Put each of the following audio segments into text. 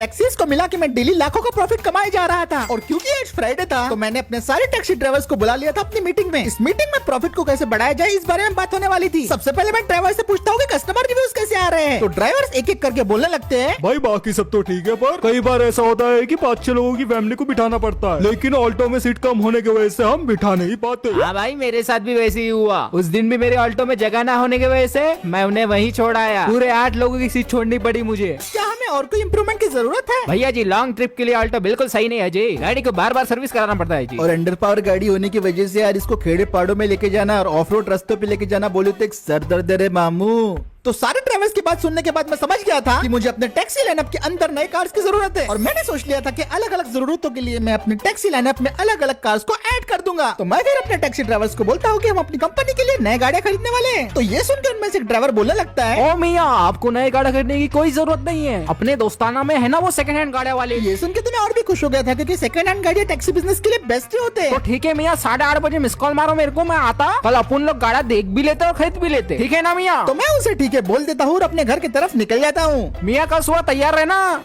Taxis को मिला के मैं डेली लाखों का प्रॉफिट कमाए जा रहा था। और क्योंकि आज फ्राइडे था तो मैंने अपने सारे टैक्सी ड्राइवर्स को बुला लिया था अपनी मीटिंग में। इस मीटिंग में प्रॉफिट को कैसे बढ़ाया जाए इस बारे में बात होने वाली थी। सबसे पहले मैं ड्राइवर से पूछता हूँ कि कस्टमर रिव्यूज कैसे आ रहे हैं। तो ड्राइवर्स एक एक करके बोलने लगते हैं, भाई बाकी सब तो ठीक है, पर कई बार ऐसा होता है कि 5-6 लोगों की फैमिली को बिठाना पड़ता है, लेकिन ऑल्टो में सीट कम होने की वजह से हम बिठा नहीं पाते। हाँ भाई, मेरे साथ भी वैसे ही हुआ। उस दिन भी मेरे ऑल्टो में जगह ना होने की वजह से मैं उन्हें वहीं छोड़ आया। पूरे 8 लोगों की सीट छोड़नी पड़ी मुझे। क्या हमें और कोई इम्प्रूवमेंट की जरूरत है? भैया जी, लॉन्ग ट्रिप के लिए ऑल्टो बिल्कुल सही नहीं है जी। गाड़ी को बार बार सर्विस कराना पड़ता है जी। और अंडर पावर गाड़ी होने की वजह से यार इसको खेड़े पहाड़ों में लेके जाना और ऑफ रोड रास्तों पे लेके जाना बोले तो एक सर दर्द है रे मामू। तो सारे ड्राइवर्स की बात सुनने के बाद मैं समझ गया था कि मुझे अपने टैक्सी लाइनअप के अंदर नए कार्स की जरूरत है। और मैंने सोच लिया था कि अलग अलग जरूरतों के लिए मैं अपने टैक्सी लाइनअप में अलग अलग कार्स को ऐड कर दूंगा। तो मैं फिर अपने टैक्सी ड्राइवर्स को बोलता हूँ कि हम अपनी कंपनी के लिए नए गाड़ियाँ खरीदने वाले हैं। तो ये सुनकर उनमें से एक ड्राइवर बोलने लगता है, ओ मियाँ, आपको नए गाड़ी खरीदने की कोई जरूरत नहीं है। अपने दोस्ताना में है ना वो सेकंड हैंड गाड़ियाँ वाले। ये सुन के तो मैं और भी खुश हो गया था क्योंकि सेकंड हैंड गाड़ियाँ टैक्सी बिजनेस के लिए बेस्ट ही होते तो हैं। ठीक है मियाँ, 8:30 बजे मिस कॉल मारो मेरे को, मैं आता। कल अपन लोग गाड़ा देख भी लेते और खरीद भी लेते, ठीक है ना मियाँ? तो मैं उसे ठीक है बोल देता हूँ और अपने घर की तरफ निकल जाता हूँ। मियाँ कल सुबह तैयार रहना।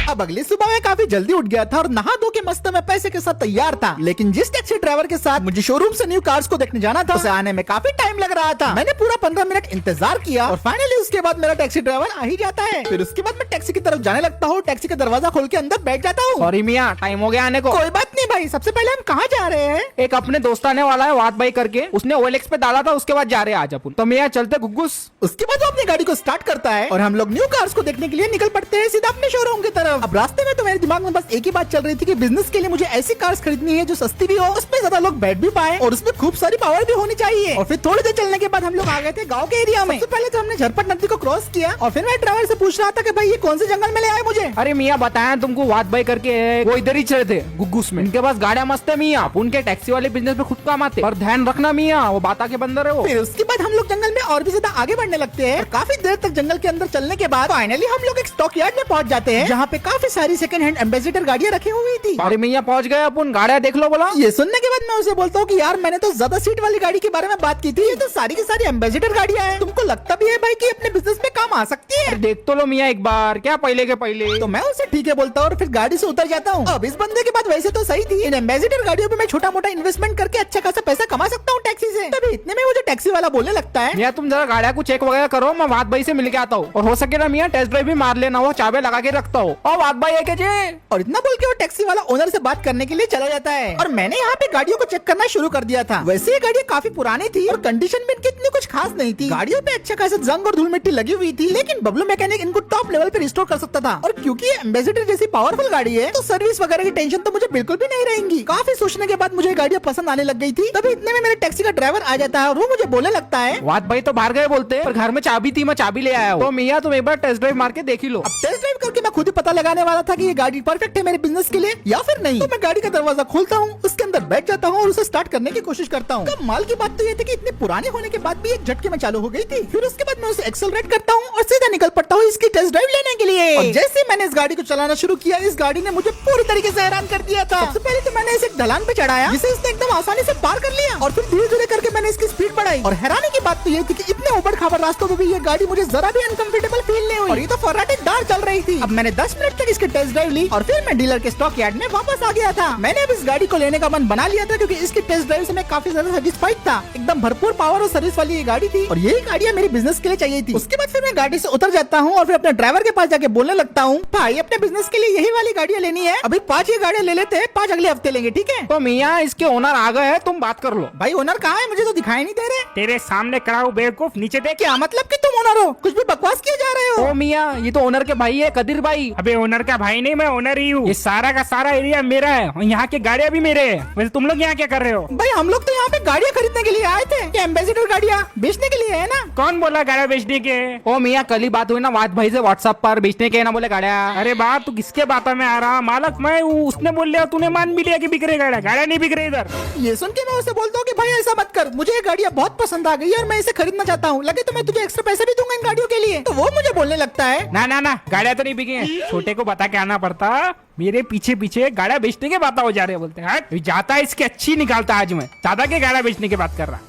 अब अगली सुबह मैं काफी जल्दी उठ गया था और नहा धो के मस्त में पैसे के साथ तैयार था। लेकिन जिस टैक्सी ड्राइवर के साथ मुझे शोरूम से न्यू कार्स को देखने जाना था उसे आने में काफी टाइम लग रहा था। मैंने पूरा 15 मिनट इंतजार किया और फाइनली उसके बाद मेरा टैक्सी ड्राइवर आ ही जाता है। फिर उसके बाद मैं टैक्सी की तरफ जाने लगता हूँ, टैक्सी का दरवाजा खोल के अंदर बैठ जाता हूँ। सॉरी मियाँ, टाइम हो गया आने को। कोई बात नहीं भाई, सबसे पहले हम कहाँ जा रहे हैं? एक अपने दोस्ताने वाला है वाद भाई करके, उसने OLX पे डाला था, उसके बाद जा रहे हैं आज अपन। तो मियाँ चलते गुग्गुस। उसके बाद वो अपनी गाड़ी को स्टार्ट करता है और हम लोग न्यू कार्स को देखने के लिए निकल पड़ते हैं सीधा अपने शोरूम की तरफ। अब रास्ते में तो मेरे दिमाग में बस एक ही बात चल रही थी कि बिजनेस के लिए मुझे ऐसी कार्स खरीदनी है जो सस्ती भी हो, उसमें ज्यादा लोग बैठ भी पाए और उसमें खूब सारी पावर भी होनी चाहिए। और फिर थोड़ी देर चलने के बाद हम लोग आ गए थे गांव के एरिया में। सबसे पहले तो हमने झरपट नदी को क्रॉस किया और फिर मैं ड्राइवर से पूछ रहा था कि भाई ये कौन से जंगल में ले आए मुझे। अरे मियाँ, बताया तुमको वाद भाई करके है, वो इधर ही चले थे गुग्गुस में। इनके पास गाड़ियाँ मस्त है मियाँ, उनके टैक्सी वाले बिजनेस में खुद काम आते, पर ध्यान रखना मियाँ, वो बाता के बंदर है वो। फिर उसके बाद हम लोग जंगल में और भी ज्यादा आगे बढ़ने लगते हैं और काफी देर तक जंगल के अंदर चलने के बाद फाइनली हम लोग एक स्टॉक यार्ड में पहुंच जाते हैं जहाँ पे काफी सारी सेकंड हैंड एम्बेसडर गाड़ियाँ रखी हुई थी। अरे मियाँ पहुँच गए अपन, गाड़ियाँ देख लो बोला। ये सुनने के बाद मैं उसे बोलता हूँ कि यार मैंने तो ज्यादा सीट वाली गाड़ी के बारे में बात की थी, ये तो सारी की सारी एम्बेसडर गाड़ियाँ हैं। तुमको लगता भी है भाई कि अपने बिजनेस में काम आ सकती है? देख तो लो मियाँ एक बार, क्या पहले के पहले। तो मैं उसे ठीक है बोलता हूँ और फिर गाड़ी से उतर जाता हूँ। अब इस बंदे की बात वैसे तो सही थी, इन एम्बेसडर गाड़ियों पे मैं छोटा मोटा इन्वेस्टमेंट करके अच्छा खासा पैसा कमा सकता हूँ टैक्सी से। तभी इतने में वो जो टैक्सी वाला बोलने लगता है, मियाँ तुम जरा गाड़ियाँ को चेक वगैरह करो, मैं वाद भाई से मिल के आता हूँ। और हो सके ना मियाँ टेस्ट ड्राइव भी मार लेना, वो चाबे लगा के रखता हो। और वाद भाई है के जी। और इतना बोल के वो टैक्सी वाला ओनर से बात करने के लिए चला जाता है। और मैंने यहाँ पे गाड़ियों को चेक करना शुरू कर दिया था। वैसे ये गाड़ियाँ काफी पुरानी थी और कंडीशन भी इनकी इतनी कुछ खास नहीं थी। गाड़ियों पे अच्छा खासा जंग और धूल मिट्टी लगी हुई थी, लेकिन बबलू मैकेनिक इनको टॉप लेवल पे रिस्टोर कर सकता था। और क्योंकि ये एम्बेसडर जैसी पावरफुल गाड़ी है तो सर्विस वगैरह की टेंशन तो मुझे बिल्कुल भी नहीं रहेंगी। काफी सोचने के बाद मुझे गाड़ियाँ पसंद आने लग गई थी। तभी इतने में मेरे टैक्सी का ड्राइवर आ जाता है और वो मुझे बोलने लगता है, वाद भाई तो बाहर गए बोलते, पर घर में चाबी थी, मैं चाबी ले आया हूँ। तो मियाँ तुम एक बार टेस्ट ड्राइव मार के देख ही लो। अब टेस्ट ड्राइव करके मैं खुद ही पता लगाने वाला था कि ये गाड़ी परफेक्ट है मेरे बिजनेस के लिए या फिर नहीं। तो मैं गाड़ी का दरवाजा खोलता हूँ, उसके अंदर बैठ जाता हूँ और उसे स्टार्ट करने की कोशिश करता हूँ। कमाल की बात तो ये थी कि इतनी पुरानी होने के बाद भी एक झटके में चालू हो गई थी। फिर उसके बाद मैं उसे एक्सेलरेट करता हूँ और सीधा निकल पड़ता हूँ इसकी टेस्ट ड्राइव लेने के लिए। और जैसे मैंने इस गाड़ी को चलाना शुरू किया, इस गाड़ी ने मुझे पूरी तरीके से हैरान कर दिया था। सबसे पहले तो मैंने इसे एक ढलान पे चढ़ाया जिसे इसने एकदम आसानी से पार कर लिया और फिर धीरे धीरे करके मैंने इसकी स्पीड बढ़ाई। और हैरानी की बात तो ये थी कि इतने ऊबड़ खाबड़ रास्तों में भी ये गाड़ी मुझे जरा भी अनकंफर्टेबल फील नहीं हुई और ये तो फर्राटेदार चल रही थी। अब मैंने 10 मिनट तक इसकी टेस्ट ड्राइव ली और फिर मैं डीलर के स्टॉक यार्ड में वापस आ गया था। मैंने अब इस गाड़ी को लेने का मन बना लिया था क्योंकि इसकी टेस्ट ड्राइव से मैं काफी ज्यादा सेटिस्फाइड था। एकदम भरपूर पावर और सर्विस वाली ये गाड़ी थी और यही गाड़ियाँ मेरी बिजनेस के लिए चाहिए थी। उसके बाद फिर मैं गाड़ी से उतर जाता हूँ और फिर अपने ड्राइवर के पास जाके बोलने लगता हूँ, भाई अपने बिजनेस के लिए यही वाली गाड़ियाँ लेनी है, अभी 5 ही गाड़ियाँ ले लेते हैं, 5 अगले हफ्ते लेंगे, ठीक है? तो मियाँ इसके ओनर आ गए हैं, तुम बात कर लो। भाई ओनर कहाँ है? मुझे तो दिखाई नहीं दे रहे। तेरे सामने खड़ा हूँ बेवकूफ, नीचे देख। क्या मतलब कि तुम ओनर हो? कुछ भी बकवास किए जा रहे हो। ओ मियाँ, ये तो ओनर के भाई है, कदीर भाई। अबे ओनर का भाई नहीं, मैं ओनर ही हूँ। ये सारा का सारा एरिया मेरा है और यहाँ की गाड़ियाँ भी मेरे है। वैसे तुम लोग यहाँ क्या कर रहे हो? भाई हम लोग तो यहाँ पे गाड़ियाँ खरीदने के लिए आए थे। ये एम्बेसडर गाड़ियाँ बेचने के लिए है ना? कौन बोला गाड़ियाँ बेचने के? ओ मियाँ, कल ही बात हुई ना वाद भाई से व्हाट्सएप पर, बेचने के ना बोले गाड़ियाँ। अरे बात तू किसके बातों में आ रहा? मालक मैं हूँ, उसने बोल लिया, तूने मान भी लिया कि बिक रही गाड़ियाँ। गाड़ियाँ नहीं बिक रही इधर। ये सुन के मैं उसे बोलता हूँ कि भाई ऐसा मत कर, मुझे ये गाड़ियाँ बहुत पसंद आ गई और मैं इसे खरीदना चाहता हूँ, लगे तो मैं तुझे एक्स्ट्रा पैसे भी दूंगा इन गाड़ियों के लिए। तो वो मुझे बोलने लगता है, ना ना ना, गाड़ियाँ तो नहीं बिकी हैं। छोटे को बता के आना पड़ता, मेरे पीछे पीछे गाड़ियाँ बेचने के बात हो जा रहे हैं। बोलते हैं जाता है इसकी अच्छी निकालता, आज मैं दादा के गाड़ियाँ बेचने की बात कर रहा।